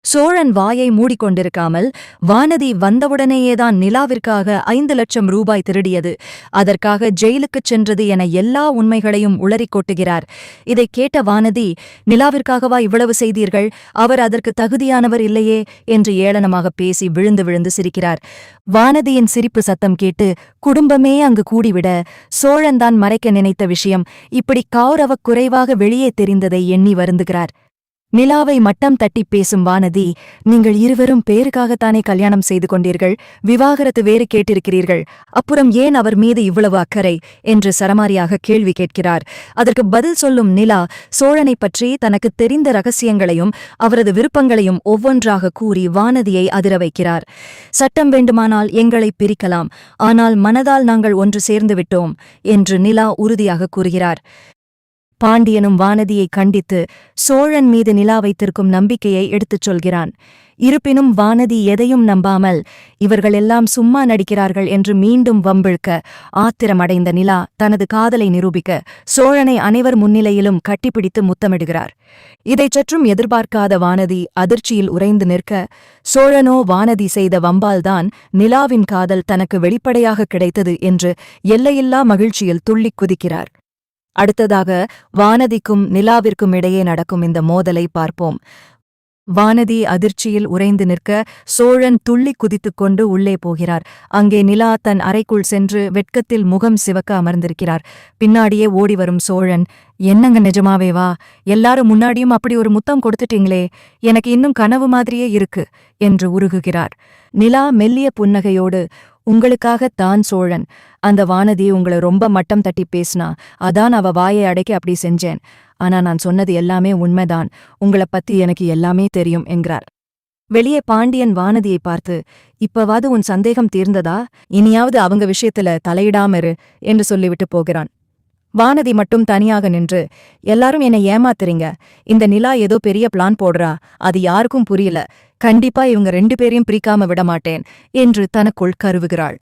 சோழன் வாயை மூடிக்கொண்டிருக்காமல், வானதி வந்தவுடனேயேதான் நிலாவிற்காக 5 லட்சம் ரூபாய் திருடியது, அதற்காக ஜெயிலுக்குச் சென்றது என எல்லா உண்மைகளையும் உளறிக் கொட்டுகிறார். இதைக் கேட்ட வானதி, நிலாவிற்காகவா இவ்வளவு செய்தீர்கள்? அவர் அதற்கு தகுதியானவர் இல்லையே என்று ஏளனமாகப் பேசி விழுந்து விழுந்து சிரிக்கிறார். வானதியின் சிரிப்பு சத்தம் கேட்டு குடும்பமே அங்கு கூடிவிட, சோழன்தான் மறைக்க நினைத்த விஷயம் இப்படி கௌரவக் குறைவாக வெளியே தெரிந்ததை எண்ணி வருந்துகிறார். நிலாவை மட்டம் தட்டிப் பேசும் வானதி, நீங்கள் இருவரும் பேருக்காகத்தானே கல்யாணம் செய்து கொண்டீர்கள், விவாகரத்து வேறு கேட்டிருக்கிறீர்கள், அப்புறம் ஏன் அவர் மீது இவ்வளவு அக்கறை என்று சரமாரியாக கேள்வி கேட்கிறார். அதற்கு பதில் சொல்லும் நிலா, சோழனைப் பற்றி தனக்கு தெரிந்த ரகசியங்களையும் அவரது விருப்பங்களையும் ஒவ்வொன்றாக கூறி வானதியை அதிர வைக்கிறார். சட்டம் வேண்டுமானால் எங்களை பிரிக்கலாம், ஆனால் மனதால் நாங்கள் ஒன்று சேர்ந்து விட்டோம் என்று நிலா உறுதியாக கூறுகிறார். பாண்டியனும் வானதியை கண்டித்து சோழன் மீது நிலா வைத்திருக்கும் நம்பிக்கையை எடுத்துச் சொல்கிறான். இருப்பினும் வானதி எதையும் நம்பாமல், இவர்களெல்லாம் சும்மா நடிக்கிறார்கள் என்று மீண்டும் வம்பிழுக்க ஆத்திரமடைந்த நிலா தனது காதலை நிரூபிக்க சோழனை அனைவர் முன்னிலையிலும் கட்டிப்பிடித்து முத்தமிடுகிறார். இதைச் சற்றும் எதிர்பார்க்காத வானதி அதிர்ச்சியில் உறைந்து நிற்க, சோழனோ வானதி செய்த வம்பால்தான் நிலாவின் காதல் தனக்கு வெளிப்படையாக கிடைத்தது என்று எல்லையில்லா மகிழ்ச்சியில் துள்ளிக் குதிக்கிறார். அடுத்ததாக வானதிக்கும் நிலாவிற்கும் இடையே நடக்கும் இந்த மோதலை பார்ப்போம். வானதி அதிர்ச்சியில் உறைந்து நிற்க சோழன் துள்ளிக் குதித்துக்கொண்டு உள்ளே போகிறார். அங்கே நிலா தன் அறைக்குள் சென்று வெட்கத்தில் முகம் சிவக்க அமர்ந்திருக்கிறார். பின்னாடியே ஓடிவரும் சோழன், என்னங்க நிஜமாவேவா? எல்லாரும் முன்னாடியும் அப்படி ஒரு முத்தம் கொடுத்துட்டீங்களே, எனக்கு இன்னும் கனவு மாதிரியே இருக்கு என்று உருகுகிறார். நிலா மெல்லிய புன்னகையோடு, உங்களுக்காகத்தான் சோழன், அந்த வானதி உங்களை ரொம்ப மட்டம் தட்டி பேசினா, அதான் அவ வாயை அடைக்க அப்படி செஞ்சேன். ஆனா நான் சொன்னது எல்லாமே உண்மைதான், உங்களை பத்தி எனக்கு எல்லாமே தெரியும் என்கிறார். வெளியே பாண்டியன் வானதியை பார்த்து, இப்பவாது உன் சந்தேகம் தீர்ந்ததா? இனியாவது அவங்க விஷயத்துல தலையிடாமரு என்று சொல்லிவிட்டு போகிறான். வானதி மட்டும் தனியாக நின்று, எல்லாரும் என்னை ஏமாத்துறீங்க, இந்த நிலா ஏதோ பெரிய பிளான் போடுறா, அது யாருக்கும் புரியல, கண்டிப்பா இவங்க 2 பேரையும் பிரிக்காம விடமாட்டேன் என்று தனக்குள் கருவுகிறாள்.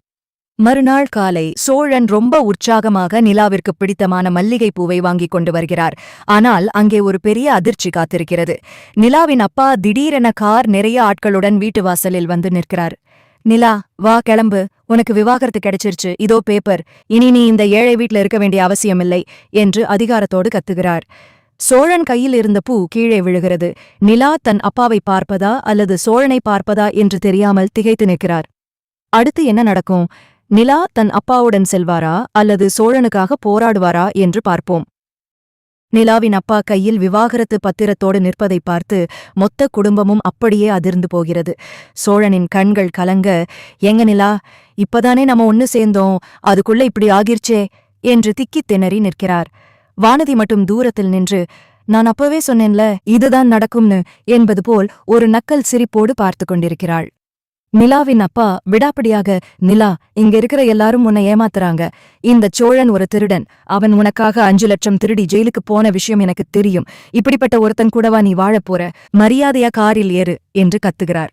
மறுநாள் காலை சோழன் ரொம்ப உற்சாகமாக நிலாவிற்கு பிடித்தமான மல்லிகை பூவை வாங்கிக் கொண்டு வருகிறார். ஆனால் அங்கே ஒரு பெரிய அதிர்ச்சி காத்திருக்கிறது. நிலாவின் அப்பா திடீரென கார் நிறைய ஆட்களுடன் வீட்டு வாசலில் வந்து நிற்கிறார். நிலா, வா கிளம்பு, உனக்கு விவாகரத்து கிடைச்சிருச்சு, இதோ பேப்பர், இனி நீ இந்த ஏழை வீட்ல இருக்க வேண்டிய அவசியமில்லை என்று அதிகாரத்தோடு கத்துகிறார். சோழன் கையில் இருந்த பூ கீழே விழுகிறது. நிலா தன் அப்பாவை பார்ப்பதா அல்லது சோழனை பார்ப்பதா என்று தெரியாமல் திகைத்து நிற்கிறார். அடுத்து என்ன நடக்கும்? நிலா தன் அப்பாவுடன் செல்வாரா அல்லது சோழனுக்காக போராடுவாரா என்று பார்ப்போம். நிலாவின் அப்பா கையில் விவாகரத்து பத்திரத்தோடு நிற்பதை பார்த்து மொத்த குடும்பமும் அப்படியே அதிர்ந்து போகிறது. சோழனின் கண்கள் கலங்க, எங்க நிலா, இப்பதானே நம்ம ஒன்னு சேர்ந்தோம், அதுக்குள்ள இப்படி ஆகிர்ச்சே என்று திக்கித் திணறி நிற்கிறார். வானதி மட்டும் தூரத்தில் நின்று, நான் அப்பவே சொன்னேன்ல இதுதான் நடக்கும்னு என்பது போல் ஒரு நக்கல் சிரிப்போடு பார்த்து கொண்டிருக்கிறாள். நிலாவின் அப்பா விடாப்படியாக, நிலா, இங்க இருக்கிற எல்லாரும் உன்னை ஏமாத்துறாங்க, இந்த சோழன் ஒரு திருடன், அவன் உனக்காக 5 லட்சம் திருடி ஜெயிலுக்கு போன விஷயம் எனக்கு தெரியும், இப்படிப்பட்ட ஒருத்தன் கூடவா நீ வாழப்போற, மரியாதையா காரில் ஏறு என்று கத்துகிறார்.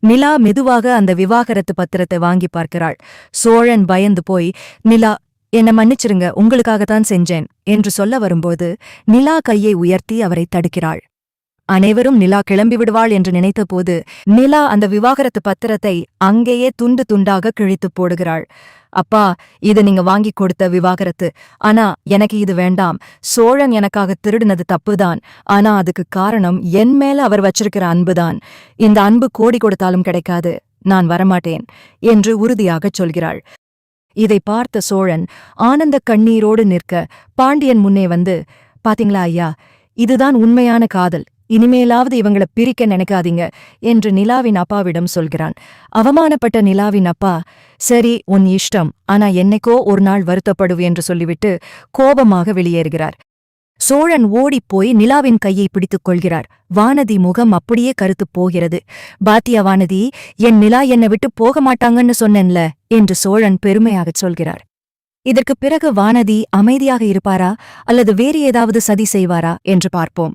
நிலா மெதுவாக அந்த விவாகரத்து பத்திரத்தை வாங்கி பார்க்கிறாள். சோழன் பயந்து போய், நிலா, என்னை மன்னிச்சிருங்க, உங்களுக்காகத்தான் செஞ்சேன் என்று சொல்ல வரும்போது நிலா கையை உயர்த்தி அவரை தடுக்கிறாள். அனைவரும் நிலா கிளம்பி விடுவாள் என்று நினைத்தபோது நிலா அந்த விவாகரத்து பத்திரத்தை அங்கேயே துண்டு துண்டாக கிழித்துப் போடுகிறாள். அப்பா, இது நீங்க வாங்கி கொடுத்த விவாகரத்து, ஆனா எனக்கு இது வேண்டாம், சோழன் எனக்காக திருடினது தப்புதான், ஆனா அதுக்கு காரணம் என் மேல அவர் வச்சிருக்கிற அன்புதான், இந்த அன்பு கோடி கொடுத்தாலும் கிடைக்காது, நான் வரமாட்டேன் என்று உறுதியாகச் சொல்கிறாள். இதை பார்த்த சோழன் ஆனந்த கண்ணீரோடு நிற்க பாண்டியன் முன்னே வந்து, பாத்தீங்களா ஐயா, இதுதான் உண்மையான காதல், இனிமேலாவது இவங்களை பிரிக்க நினைக்காதீங்க என்று நிலாவின் அப்பாவிடம் சொல்கிறான். அவமானப்பட்ட நிலாவின் அப்பா, சரி உன் இஷ்டம், ஆனா என்னைக்கோ ஒரு நாள் வருத்தப்படுவு என்று சொல்லிவிட்டு கோபமாக வெளியேறுகிறார். சோழன் ஓடிப்போய் நிலாவின் கையை பிடித்துக் கொள்கிறார். வானதி முகம் அப்படியே கருத்துப் போகிறது. பாத்தியா வானதி, என் நிலா என்னை விட்டு போக மாட்டாங்கன்னு சொன்னேன்ல என்று சோழன் பெருமையாகச் சொல்கிறார். இதற்குப் பிறகு வானதி அமைதியாக இருப்பாரா அல்லது வேறு ஏதாவது சதி செய்வாரா என்று பார்ப்போம்.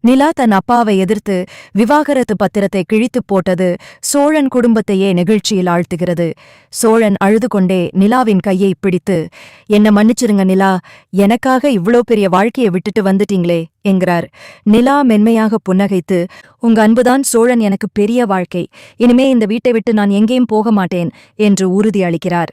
நிலா தன் அப்பாவை எதிர்த்து விவாகரத்து பத்திரத்தை கிழித்துப் போட்டது சோழன் குடும்பத்தையே நெகிழ்ச்சியில் ஆழ்த்துகிறது. சோழன் அழுது கொண்டே நிலாவின் கையை பிடித்து, என்ன மன்னிச்சிருங்க நிலா, எனக்காக இவ்ளோ பெரிய வாழ்க்கையை விட்டுட்டு வந்துட்டீங்களே என்கிறார். நிலா மென்மையாக புன்னகைத்து, உங்க அன்புதான் சோழன் எனக்கு பெரிய வாழ்க்கை, இனிமே இந்த வீட்டை விட்டு நான் எங்கேயும் போக மாட்டேன் என்று உறுதி அளிக்கிறார்.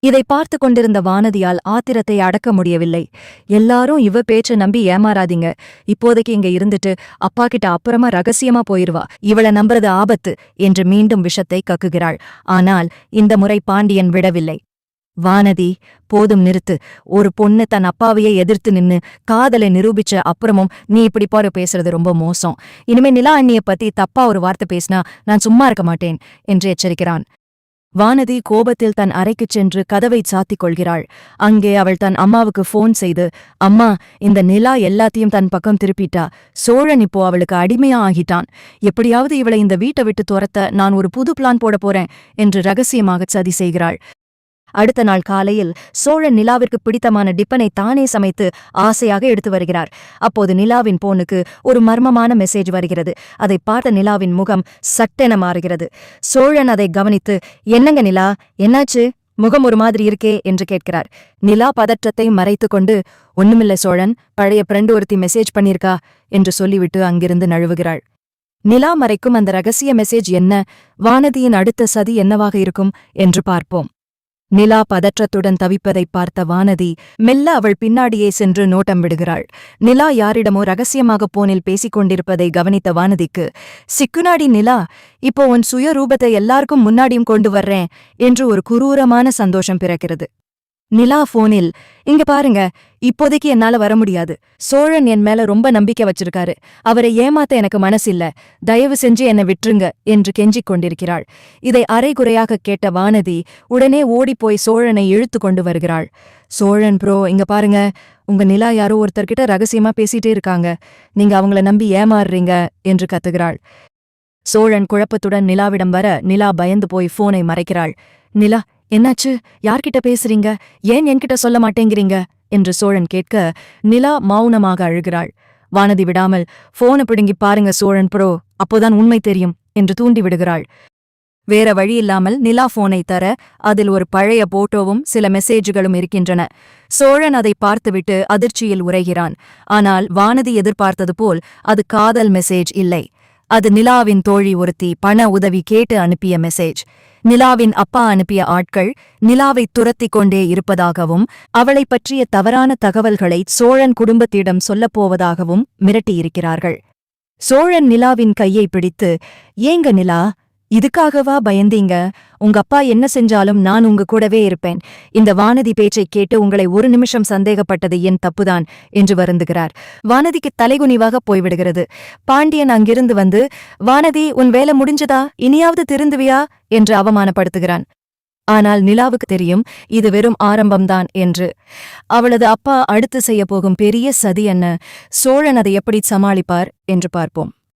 இதை பார்த்து கொண்டிருந்த வானதியால் ஆத்திரத்தை அடக்க முடியவில்லை. எல்லாரும் இவ பேச்ச நம்பி ஏமாறாதீங்க, இப்போதைக்கு இங்க இருந்துட்டு அப்பா கிட்ட அப்புறமா ரகசியமா போயிருவா, இவள நம்புறது ஆபத்து என்று மீண்டும் விஷத்தை கக்குகிறாள். ஆனால் இந்த முறை பாண்டியன் விடவில்லை. வானதி, போதும் நிறுத்து. ஒரு பொண்ணு தன் அப்பாவையே எதிர்த்து நின்னு காதலை நிரூபிச்ச அப்புறமும் நீ இப்படி பாரு பேசுறது ரொம்ப மோசம். இனிமே நிலா அண்ணிய பத்தி தப்பா ஒரு வார்த்தை பேசினா நான் சும்மா இருக்க மாட்டேன் என்று எச்சரிக்கிறான். வானதி கோபத்தில் தன் அறைக்குச் சென்று கதவை சாத்திக் கொள்கிறாள். அங்கே அவள் தன் அம்மாவுக்கு போன் செய்து, அம்மா, இந்த நிலா எல்லாத்தையும் தன் பக்கம் திருப்பிட்டா, சோழன் இப்போ அவளுக்கு அடிமையா ஆகிட்டான், எப்படியாவது இவளை இந்த வீட்டை விட்டு துரத்த நான் ஒரு புது பிளான் போட போறேன் என்று ரகசியமாக சதி செய்கிறாள். அடுத்த நாள் காலையில் சோழன் நிலாவிற்கு பிடித்தமான டிப்பனை தானே சமைத்து ஆசையாக எடுத்து வருகிறார். அப்போது நிலாவின் போனுக்கு ஒரு மர்மமான மெசேஜ் வருகிறது. அதை பார்த்த நிலாவின் முகம் சட்டென மாறுகிறது. சோழன் அதை கவனித்து, என்னங்க நிலா, என்னாச்சு, முகம் ஒரு மாதிரி இருக்கே என்று கேட்கிறார். நிலா பதற்றத்தை மறைத்து கொண்டு, ஒண்ணுமில்ல சோழன், பழைய ஃப்ரெண்டு ஒருத்தி மெசேஜ் பண்ணியிருக்கா என்று சொல்லிவிட்டு அங்கிருந்து நழுவுகிறாள். நிலா மறைக்கும் அந்த ரகசிய மெசேஜ் என்ன, வானதியின் அடுத்த சதி என்னவாக இருக்கும் என்று பார்ப்போம். நிலா பதற்றத்துடன் தவிப்பதைப் பார்த்த வானதி மெல்ல அவள் பின்னாடியே சென்று நோட்டம் விடுகிறாள். நிலா யாரிடமோ ரகசியமாக போனில் பேசிக் கொண்டிருப்பதை கவனித்த வானதிக்கு, சிக்குநாடி நிலா, இப்போ உன் சுயரூபத்தை எல்லாருக்கும் முன்னாடியும் கொண்டு வர்றேன் என்று ஒரு குரூரமான சந்தோஷம் பிறக்கிறது. நிலா போனில், இங்க பாருங்க, இப்போதைக்கு என்னால வர முடியாது, சோழன் என் மேல ரொம்ப நம்பிக்கை வச்சிருக்காரு, அவரை ஏமாத்த எனக்கு மனசில்ல, தயவு செஞ்சு என்னை விட்டுருங்க என்று கெஞ்சிக் கொண்டிருக்கிறாள். இதை அரைகுறையாக கேட்ட வானதி உடனே ஓடிப்போய் சோழனை இழுத்து கொண்டு வருகிறாள். சோழன், ப்ரோ, இங்க பாருங்க, உங்க நிலா யாரோ ஒருத்தர்கிட்ட ரகசியமா பேசிட்டே இருக்காங்க, நீங்க அவங்கள நம்பி ஏமாறுறீங்க என்று கத்துகிறாள். சோழன் குழப்பத்துடன் நிலாவிடம் வர நிலா பயந்து போய் போனை மறைக்கிறாள். நிலா, என்னாச்சு, யார்கிட்ட பேசுறீங்க, ஏன் என்கிட்ட சொல்ல மாட்டேங்கிறீங்க என்று சோழன் கேட்க நிலா மௌனமாக அழுகிறாள். வானதி விடாமல், போனை பிடுங்கி பாருங்க சோழன் ப்ரோ, அப்போதான் உண்மை தெரியும் என்று தூண்டி விடுகிறாள். வேற வழியில்லாமல் நிலா போனை தர அதில் ஒரு பழைய போட்டோவும் சில மெசேஜ்களும் இருக்கின்றன. சோழன் அதை பார்த்துவிட்டு அதிர்ச்சியில் உரைகிறான். ஆனால் வானதி எதிர்பார்த்தது போல் அது காதல் மெசேஜ் இல்லை. அது நிலாவின் தோழி ஒருத்தி பண உதவி கேட்டு அனுப்பிய மெசேஜ். நிலாவின் அப்பா அனுப்பிய ஆட்கள் நிலாவை துரத்திக் கொண்டே இருப்பதாகவும் அவளைப் பற்றிய தவறான தகவல்களை சோழன் குடும்பத்திடம் சொல்லப்போவதாகவும் மிரட்டியிருக்கிறார்கள். சோழன் நிலாவின் கையை பிடித்து, ஏங்க நிலா, இதுக்காகவா பயந்தீங்க, உங்க அப்பா என்ன செஞ்சாலும் நான் உங்க கூடவே இருப்பேன், இந்த வானதி பேச்சைக் கேட்டு உங்களை ஒரு நிமிஷம் சந்தேகப்பட்டது என் தப்புதான் என்று வருந்துகிறார். வானதிக்கு தலைகுனிவாக போய்விடுகிறது. பாண்டியன் அங்கிருந்து வந்து, வானதி, உன் வேலை முடிஞ்சதா, இனியாவது திருந்துவியா என்று அவமானப்படுத்துகிறான். ஆனால் நிலாவுக்கு தெரியும் இது வெறும் ஆரம்பம்தான் என்று. அவளது அப்பா அடுத்து செய்யப்போகும் பெரிய சதி என்ன, சோழன் அதை எப்படி சமாளிப்பார் என்று பார்ப்போம்.